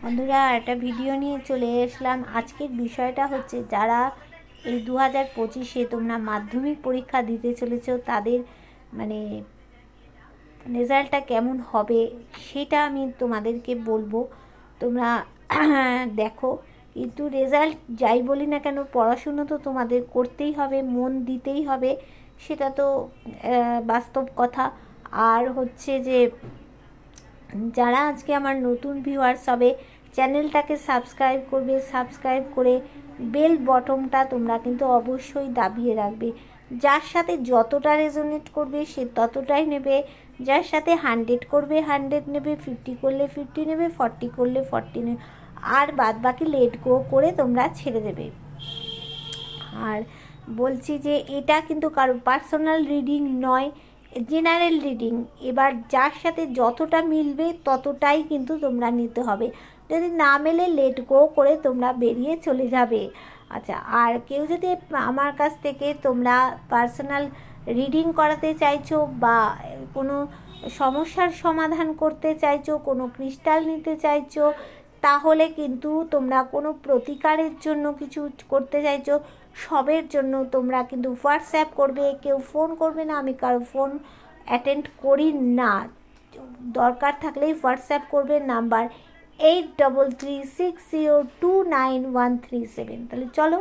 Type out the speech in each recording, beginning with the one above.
বন্ধুরা, একটা ভিডিও নিয়ে চলে এসলাম। আজকের বিষয়টা হচ্ছে, যারা এই 2025-এ তোমরা মাধ্যমিক পরীক্ষা দিতে চলেছো, তাদের মানে রেজাল্টটা কেমন হবে সেটা আমি তোমাদেরকে বলবো। তোমরা দেখো, কিন্তু রেজাল্ট যাই বলি না কেন, পড়াশুনো তো তোমাদের করতেই হবে, মন দিতেই হবে, সেটা তো বাস্তব কথা। আর হচ্ছে যে, যারা আজকে আমার নতুন ভিউয়ার্স হবে, চ্যানেলটাকে সাবস্ক্রাইব করবে, সাবস্ক্রাইব করে বেল বটনটা তোমরা কিন্তু অবশ্যই দাবিয়ে রাখবে। যার সাথে যতটা রেজোনেট করবে সে ততটাই নেবে, যার সাথে 100 করবে 100 নেবে, 50 করলে 50 নেবে, 40 করলে 40 নেবে, আর বাদ বাকি লেট গো করে তোমরা ছেড়ে দেবে। আর বলছি যে, এটা কিন্তু কারো পার্সোনাল রিডিং নয়, জেনারেল রিডিং। এবার যার সাথে যতটা মিলবে ততটাই কিন্তু তোমরা নিতে হবে, যদি না মেলে লেট গো করে তোমরা বেরিয়ে চলে যাবে। আচ্ছা, আর কেউ যদি আমার কাছ থেকে তোমরা পার্সোনাল রিডিং করাতে চাইছো, বা কোনো সমস্যার সমাধান করতে চাইছো, কোনো ক্রিস্টাল নিতে চাইছো, তাহলে কিন্তু তোমরা কোনো প্রতিকারের জন্য কিছু করতে চাইছো, সবের জন্য তোমরা কিন্তু হোয়াটসঅ্যাপ করবে, কেউ ফোন করবে না। আমি কারো ফোন অ্যাটেন্ড করি না। দরকার থাকলেই হোয়াটসঅ্যাপ করবে, নাম্বার 8336029137। তাহলে চলো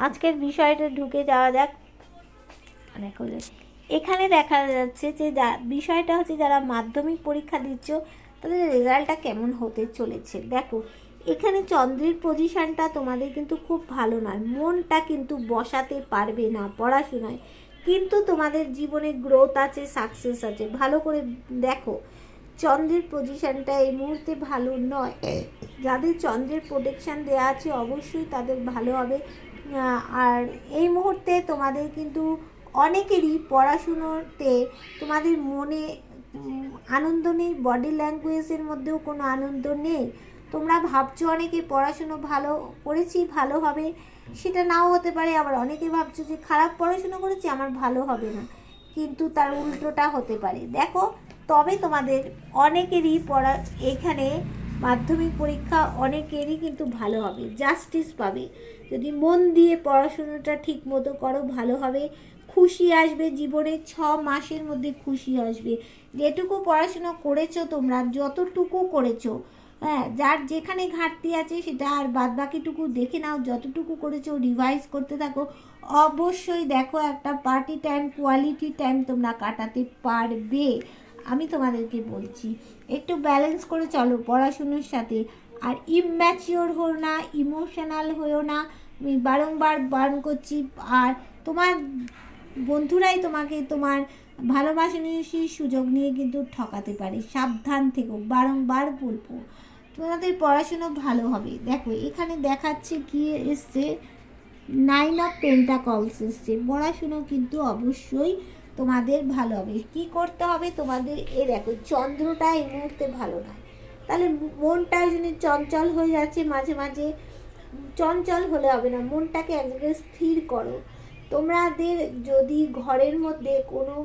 আজকের বিষয়টা ঢুকে যাওয়া যাক। দেখো, এখানে দেখা যাচ্ছে যে বিষয়টা হচ্ছে, যারা মাধ্যমিক পরীক্ষা দিচ্ছ তাদের রেজাল্টটা কেমন হতে চলেছে। দেখো, এখানে চন্দ্রের পজিশানটা তোমাদের কিন্তু খুব ভালো নয়, মনটা কিন্তু বসাতে পারবে না পড়াশোনায়, কিন্তু তোমাদের জীবনে গ্রোথ আছে, সাকসেস আছে। ভালো করে দেখো, চন্দ্রের পজিশানটা এই মুহূর্তে ভালো নয়। যাদের চন্দ্রের প্রোটেকশান দেওয়া আছে অবশ্যই তাদের ভালো হবে। আর এই মুহূর্তে তোমাদের কিন্তু অনেকেরই পড়াশুনোতে তোমাদের মনে আনন্দ নেই, বডি ল্যাঙ্গুয়েজের মধ্যেও কোনো আনন্দ নেই। তোমরা ভাবছো অনেকে পড়াশুনো ভালো করেছি, ভালো হবে, সেটা নাও হতে পারে। আবার অনেকে ভাবছো যে খারাপ পড়াশুনো করেছি, আমার ভালো হবে না, কিন্তু তার উল্টোটা হতে পারে। দেখো, তবে তোমাদের অনেকেরই এখানে মাধ্যমিক পরীক্ষা অনেকেরই কিন্তু ভালো হবে, জাস্টিস পাবে। যদি মন দিয়ে পড়াশুনোটা ঠিক মতো করো, ভালো হবে, খুশি আসবে জীবনে। 6 মাসের মধ্যে খুশি আসবে। যেটুকু পড়াশুনো করেছো তোমরা, যতটুকু করেছো, হ্যাঁ, যার যেখানে ঘাটতি আছে সেটা আর বাদ বাকিটুকু দেখে নাও, যতটুকু করেছো রিভাইজ করতে থাকো। অবশ্যই দেখো, একটা পার্টি টাইম, কোয়ালিটি টাইম তোমরা কাটাতে পারবে। আমি তোমাদেরকে বলছি, একটু ব্যালেন্স করে চলো পড়াশুনোর সাথে। আর ইম্যাচিওর হও না, ইমোশনাল হয়েও না, আমি বারংবার বারণ করছি। আর তোমার বন্ধুরাই তোমাকে তোমার ভালোবাসার সুযোগ নিয়ে কিন্তু ঠকাতে পারে, সাবধান থেকো, বারংবার বলবো। তোমাদের পড়াশুনো ভালো হবে। দেখো, এখানে দেখাচ্ছে কি এসছে, 9 অফ পেন্টাকলস এসছে। পড়াশুনো কিন্তু অবশ্যই তোমাদের ভালো হবে। কি করতে হবে তোমাদের, দেখো চন্দ্রটা এই মুহূর্তে ভালো নয়, তাহলে মনটা যদি চঞ্চল হয়ে যাচ্ছে মাঝে মাঝে, চঞ্চল হলে হবে না, মনটাকে এক জায়গায় স্থির করো। তোমাদের যদি ঘরের মধ্যে কোনো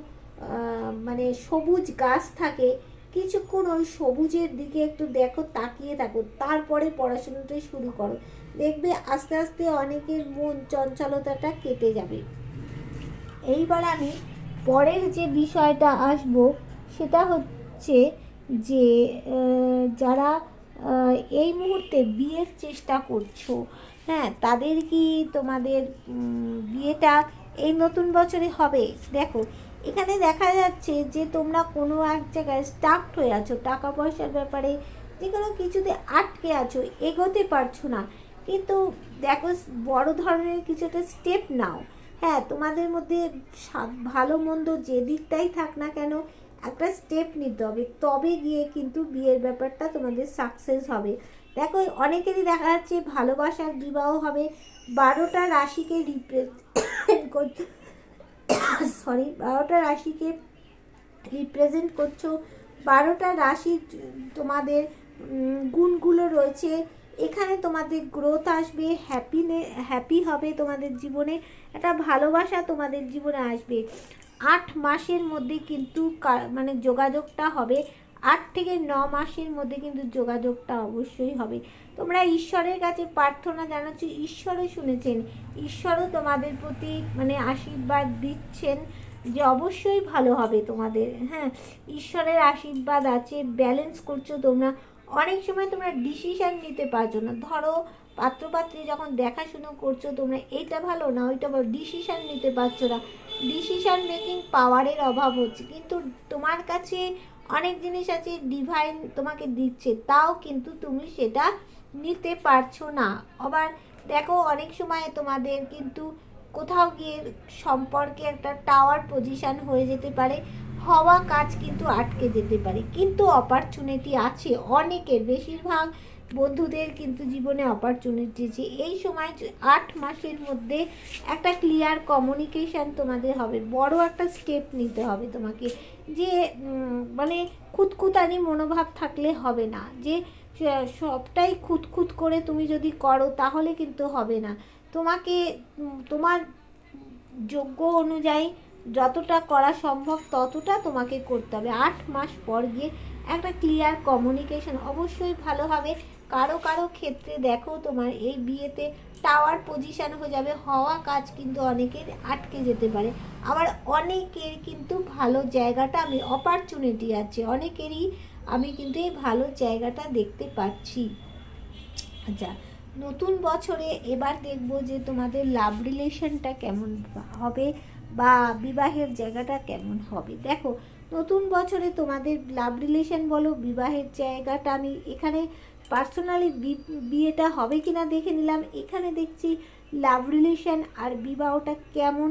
মানে সবুজ গাছ থাকে, কিছুক্ষণ ওই সবুজের দিকে একটু দেখো, তাকিয়ে থাকো, তারপরে পড়াশোনাটা শুরু করো। দেখবে আস্তে আস্তে অনেকের মন চঞ্চলতাটা কেটে যাবে। এইবার আমি পরের যে বিষয়টা আসব, সেটা হচ্ছে যে, যারা এই মুহূর্তে বিয়ের চেষ্টা করছো, হ্যাঁ, তাদের কি তোমাদের বিয়েটা এই নতুন বছরে হবে? দেখো, এখানে দেখা যাচ্ছে যে তোমরা কোনো এক জায়গায় স্টাকড হয়ে আছো, টাকা পয়সার ব্যাপারে যে কোনো কিছুতে আটকে আছো, এগোতে পারছো না। কিন্তু দেখো, বড় ধরনের কিছু একটা স্টেপ নাও। হ্যাঁ, তোমাদের মধ্যে ভালো মন্দ যে দিকটাই থাক না কেন, একটা স্টেপ নিতে হবে, তবে গিয়ে কিন্তু বিয়ের ব্যাপারটা তোমাদের সাকসেস হবে। দেখো, অনেকেরই দেখা যাচ্ছে ভালোবাসার বিবাহ হবে। 12টা রাশিকে রিপ্রেজেন্ট করছে, 12টা রাশিকে রিপ্রেজেন্ট করছো। 12টা রাশি তোমাদের গুণগুলো রয়েছে এখানে। তোমাদের গ্রোথ আসবে, হ্যাপি হবে তোমাদের জীবনে, একটা ভালোবাসা তোমাদের জীবনে আসবে। 8 মাসের মধ্যে কিন্তু মানে যোগাযোগটা হবে। 8 থেকে 9 মাসের মধ্যে কিন্তু যোগাযোগটা অবশ্যই হবে। তোমরা ঈশ্বরের কাছে প্রার্থনা জানাচ্ছ, ঈশ্বরও শুনেছেন, ঈশ্বরও তোমাদের প্রতি মানে আশীর্বাদ দিচ্ছেন যে অবশ্যই ভালো হবে তোমাদের। হ্যাঁ, ঈশ্বরের আশীর্বাদ আছে, ব্যালেন্স করছো তোমরা। অনেক সময় তোমরা ডিসিশান নিতে পারছো না, ধরো পাত্রপাত্রী যখন দেখাশুনো করছো তোমরা, এইটা ভালো না ওইটা ভালো, ডিসিশান নিতে পারছো না, ডিসিশান মেকিং পাওয়ারের অভাব হচ্ছে। কিন্তু তোমার কাছে অনেক জিনিস আছে ডিভাইন তোমাকে দিচ্ছে, তাও কিন্তু তুমি সেটা নিতে পারছো না। আবার দেখো অনেক সময় তোমাদের কিন্তু কোথাও গিয়ে সম্পর্কে একটা টাওয়ার পজিশান হয়ে যেতে পারে, হওয়া কাজ কিন্তু আটকে যেতে পারে, কিন্তু অপরচুনিটি আছে অনেকের, বেশিরভাগ বন্ধুদের কিন্তু জীবনে অপরচুনিটি আছে। এই সময় 8 মাসের মধ্যে একটা ক্লিয়ার কমিউনিকেশান তোমাদের হবে, বড় একটা স্টেপ নিতে হবে তোমাকে। যে মানে খুঁতখুঁতানি মনোভাব থাকলে হবে না, যে সবটাই খুঁতখুত করে তুমি যদি করো তাহলে কিন্তু হবে না। তোমাকে তোমার যোগ্য অনুযায়ী যতটা করা সম্ভব ততটা তোমাকে করতে হবে। 8 মাস পর গিয়ে একটা ক্লিয়ার কমিউনিকেশন অবশ্যই ভালো হবে। কারো কারো ক্ষেত্রে দেখো তোমার এই বিয়েতে টাওয়ার পজিশান হয়ে যাবে, হওয়া কাজ কিন্তু অনেকের আটকে যেতে পারে। আবার অনেকের কিন্তু ভালো জায়গাটা আমি অপরচুনিটি আছে অনেকেরই, আমি কিন্তু এই ভালো জায়গাটা দেখতে পাচ্ছি। আচ্ছা, নতুন বছরে এবার দেখব যে তোমাদের লাভ রিলেশনটা কেমন হবে বা বিবাহের জায়গাটা কেমন হবে। দেখো নতুন বছরে তোমাদের লাভ রিলেশন বলো, বিবাহের জায়গাটা আমি এখানে পার্সোনালি বিয়েটা হবে কি না দেখে নিলাম। এখানে দেখছি লাভ রিলেশন আর বিবাহটা কেমন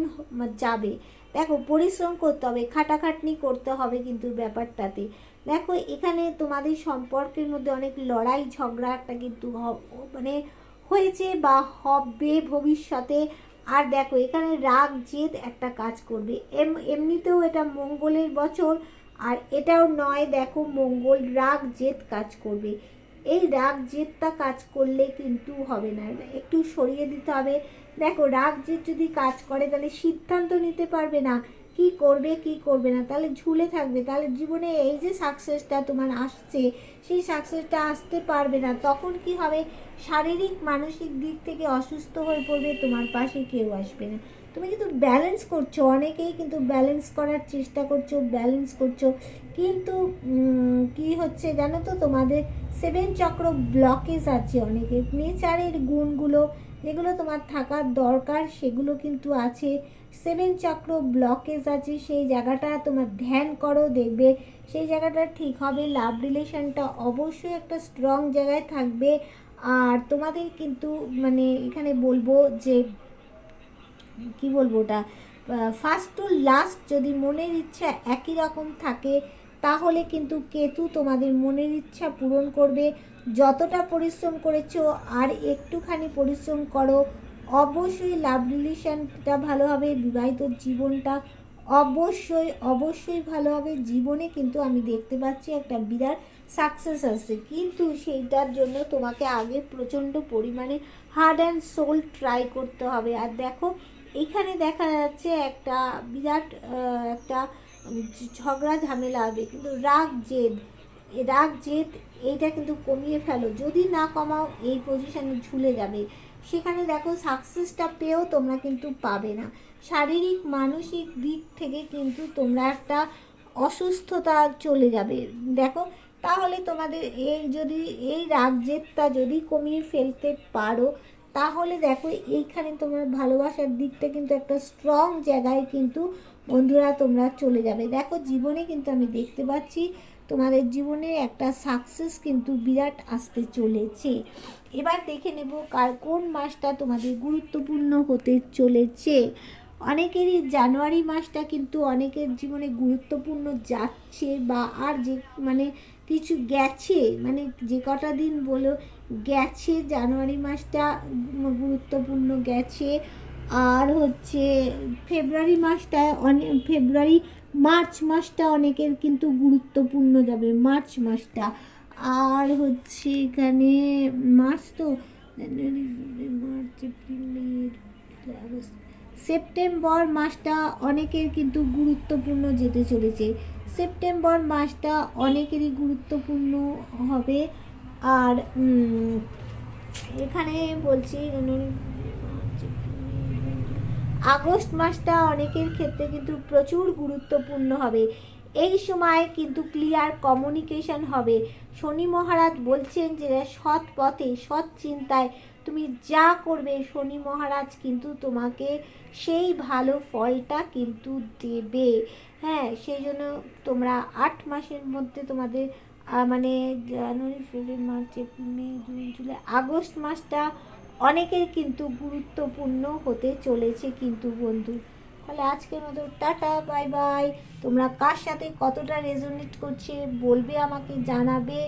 যাবে। দেখো পরিশ্রম করতে হবে, খাটাখাটনি করতে হবে কিন্তু ব্যাপারটাতে। দেখো এখানে তোমাদের সম্পর্কের মধ্যে অনেক লড়াই ঝগড়া একটা কিন্তু মানে হয়েছে বা হবে ভবিষ্যতে। আর দেখো এখানে রাগ জেদ একটা কাজ করবে, এমনিতেও এটা মঙ্গলের বছর, আর এটাও নয় দেখো মঙ্গল রাগ জেদ কাজ করবে। এই রাগ জেদটা কাজ করলে কিন্তু হবে না, একটু সরিয়ে দিতে হবে। দেখো রাগ জেদ যদি কাজ করে তাহলে সিদ্ধান্ত নিতে পারবে না, কি করবে কি করবে না, তাহলে ঝুলে থাকবে, তাহলে জীবনে এই যে সাকসেসটা তোমার আসছে সেই সাকসেসটা আসতে পারবে না। তখন কি হবে, শারীরিক মানসিক দিক থেকে অসুস্থ হয়ে পড়বে, তোমার পাশে কেউ আসবে না। তুমি কিন্তু ব্যালেন্স করছো, অনেকেই কিন্তু ব্যালেন্স করার চেষ্টা করছো, ব্যালেন্স করছো, কিন্তু কি হচ্ছে জানো তো, তোমাদের 7 চক্র ব্লকেজ আছে অনেকের, নেচারের গুণগুলো যেগুলো তোমার থাকার দরকার সেগুলো কিন্তু আছে, 7 চক্র ব্লকেজ আছে। সেই জায়গাটা তোমার ধ্যান করো, দেখবে সেই জায়গাটা ঠিক হবে। লাভ রিলেশনটা অবশ্যই একটা স্ট্রং জায়গায় থাকবে। আর তোমাদের কিন্তু মানে এখানে বলবো যে কি বলবো ওটা, ফার্স্ট টু লাস্ট যদি মনের ইচ্ছা একই রকম থাকে তাহলে কিন্তু কেতু তোমাদের মনের ইচ্ছা পূরণ করবে। যতটা পরিশ্রম করেছো আর একটুখানি পরিশ্রম করো, অবশ্যই লাভ রিলেশনটা ভালো হবে, বিবাহিত জীবনটা অবশ্যই অবশ্যই ভালো হবে। জীবনে কিন্তু আমি দেখতে পাচ্ছি একটা বিরাট সাকসেস আসছে, কিন্তু সেইটার জন্য তোমাকে আগে প্রচণ্ড পরিমাণে হার্ড অ্যান্ড সোল ট্রাই করতে হবে। আর দেখো এখানে দেখা যাচ্ছে একটা বিরাট একটা ঝগড়া ঝামেলা হবে, কিন্তু রাগ জেদ এইটা কিন্তু কমিয়ে ফেলো, যদি না কমাও এই পজিশানে ঝুলে যাবে। সেখানে দেখো সাকসেসটা পেয়েও তোমরা কিন্তু পাবে না, শারীরিক মানসিক দিক থেকে কিন্তু তোমরা একটা অসুস্থতা চলে যাবে। দেখো তাহলে তোমাদের এই যদি এই রাগ জেদটা যদি কমিয়ে ফেলতে পারো তাহলে দেখো এইখানে তোমার ভালোবাসার দিকটা কিন্তু একটা স্ট্রং জায়গায় কিন্তু বন্ধুরা তোমরা চলে যাবে। দেখো জীবনে কিন্তু আমি দেখতে পাচ্ছি তোমাদের জীবনে একটা সাকসেস কিন্তু বিরাট আসতে চলেছে। এবার দেখে নেব কার কোন মাসটা তোমাদের গুরুত্বপূর্ণ হতে চলেছে। অনেকেরই জানুয়ারি মাসটা কিন্তু অনেকের জীবনে গুরুত্বপূর্ণ যাচ্ছে, বা আর যে মানে কিছু গেছে, মানে যে কটা দিন বলো গেছে জানুয়ারি মাসটা গুরুত্বপূর্ণ গেছে। আর হচ্ছে ফেব্রুয়ারি মাসটা মার্চ মাসটা অনেকের কিন্তু গুরুত্বপূর্ণ যাবে, মার্চ মাসটা। আর হচ্ছে এখানে মার্চ তো জানুয়ারি মার্চ এপ্রিল মে আগস্ট সেপ্টেম্বর মাসটা অনেকের কিন্তু গুরুত্বপূর্ণ যেতে চলেছে। সেপ্টেম্বর মাসটা অনেকেরই গুরুত্বপূর্ণ হবে। আর এখানে বলছি আগস্ট মাসটা অনেকের ক্ষেত্রে কিন্তু প্রচুর গুরুত্বপূর্ণ হবে। এই সময় কিন্তু ক্লিয়ার কমিউনিকেশন হবে। শনি মহারাজ বলছেন যে সৎ পথে সৎ চিন্তায় তুমি যা করবে শনি মহারাজ কিন্তু তোমাকে সেই ভালো ফলটা কিন্তু দেবে। হ্যাঁ, সেই জন্য তোমরা 8 মাসের মধ্যে তোমাদের মানে January February March April May June July August মাসটা অনেকের কিন্তু গুরুত্বপূর্ণ হতে চলেছে কিন্তু বন্ধু। তাহলে আজকের মতো টাটা, বাই বাই। তোমরা কার সাথে কতটা রেজোনেট করছে বলবে, আমাকে জানাবে,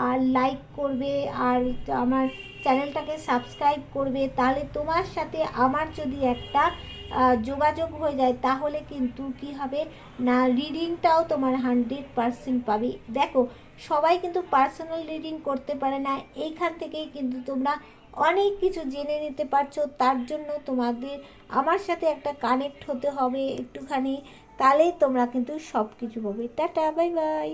আর লাইক করবে, আর আমার চ্যানেলটাকে সাবস্ক্রাইব করবে। তাহলে তোমার সাথে আমার যদি একটা যোগাযোগ হয়ে যায় তাহলে কিন্তু কি হবে না, রিডিংটাও তোমার 100% পাবে। দেখো, সবাই কিন্তু পার্সোনাল রিডিং করতে পারে না, এইখান থেকেই কিন্তু তোমরা অনেক কিছু জেনে নিতে পারছো। তার জন্য তোমাদের আমার সাথে একটা কানেক্ট হতে হবে একটুখানি, তাহলেই তোমরা কিন্তু সব কিছু পাবে। Tata, bye bye.